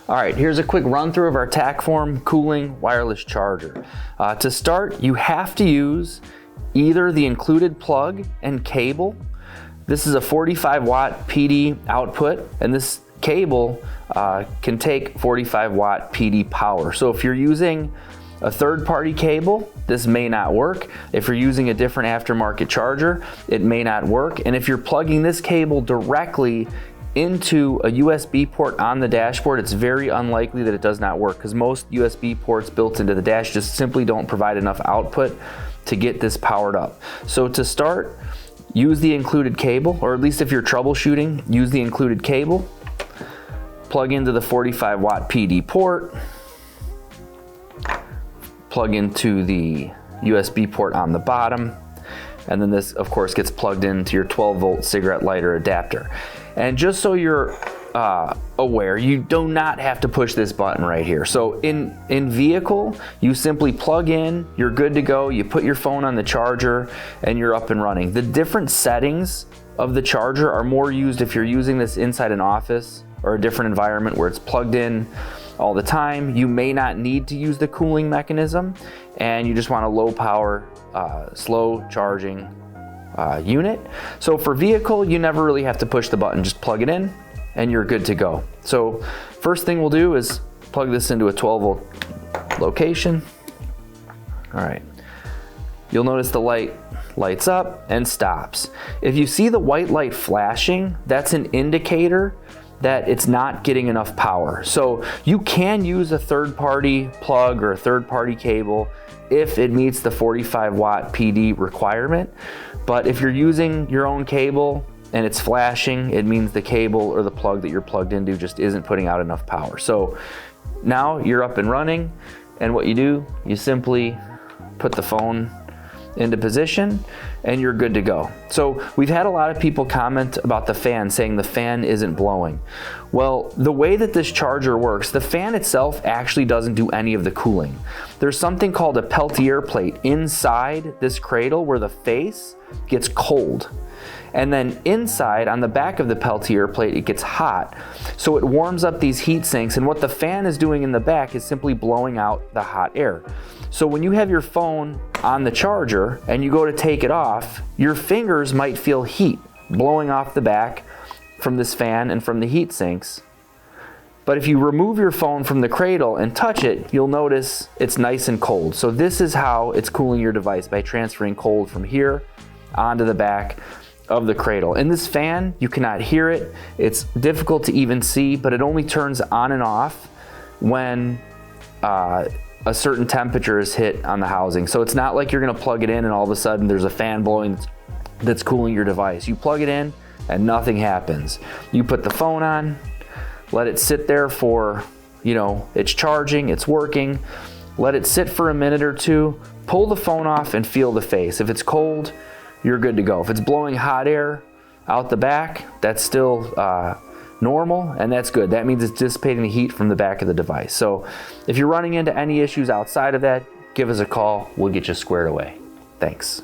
All right, here's a quick run through of our Tackform cooling wireless charger. To start, you have to use either the included plug and cable. This is a 45 watt PD output, and this cable can take 45 watt PD power. So if you're using a third-party cable, this may not work. If you're using a different aftermarket charger, it may not work. And if you're plugging this cable directly into a USB port on the dashboard, it's very unlikely that it does not work, because most USB ports built into the dash just simply don't provide enough output to get this powered up. So to start, use the included cable, or at least if you're troubleshooting, use the included cable. Plug into the 45 watt PD port. Plug into the USB port on the bottom, and then this of course gets plugged into your 12 volt cigarette lighter adapter. And just so you're aware, you do not have to push this button right here. So in vehicle, you simply plug in, you're good to go, you put your phone on the charger, and you're up and running. The different settings of the charger are more used if you're using this inside an office or a different environment where it's plugged in all the time. You may not need to use the cooling mechanism, and you just want a low power, slow charging unit. So for vehicle, you never really have to push the button, just plug it in and you're good to go. So first thing we'll do is plug this into a 12 volt location. All right, you'll notice the light lights up and stops. If you see the white light flashing, that's an indicator that it's not getting enough power. So you can use a third-party plug or a third-party cable if it meets the 45 watt PD requirement. But if you're using your own cable and it's flashing, it means the cable or the plug that you're plugged into just isn't putting out enough power. So now you're up and running, and what you do, you simply put the phone into position and you're good to go. So we've had a lot of people comment about the fan, saying the fan isn't blowing. Well, the way that this charger works, the fan itself actually doesn't do any of the cooling. There's something called a Peltier plate inside this cradle where the face gets cold. And then inside, on the back of the Peltier plate, it gets hot. So it warms up these heat sinks, and what the fan is doing in the back is simply blowing out the hot air. So when you have your phone on the charger and you go to take it off, your fingers might feel heat blowing off the back from this fan and from the heat sinks. But if you remove your phone from the cradle and touch it, you'll notice it's nice and cold. So this is how it's cooling your device, by transferring cold from here onto the back of the cradle. In this fan, you cannot hear it. It's difficult to even see, but it only turns on and off when a certain temperature is hit on the housing. So it's not like you're gonna plug it in and all of a sudden there's a fan blowing that's cooling your device. You plug it in and nothing happens. You put the phone on, let it sit there for, it's charging, it's working. Let it sit for a minute or two, pull the phone off and feel the face. If it's cold, you're good to go. If it's blowing hot air out the back, that's still normal, and that's good. That means it's dissipating the heat from the back of the device. So if you're running into any issues outside of that, give us a call. We'll get you squared away. Thanks.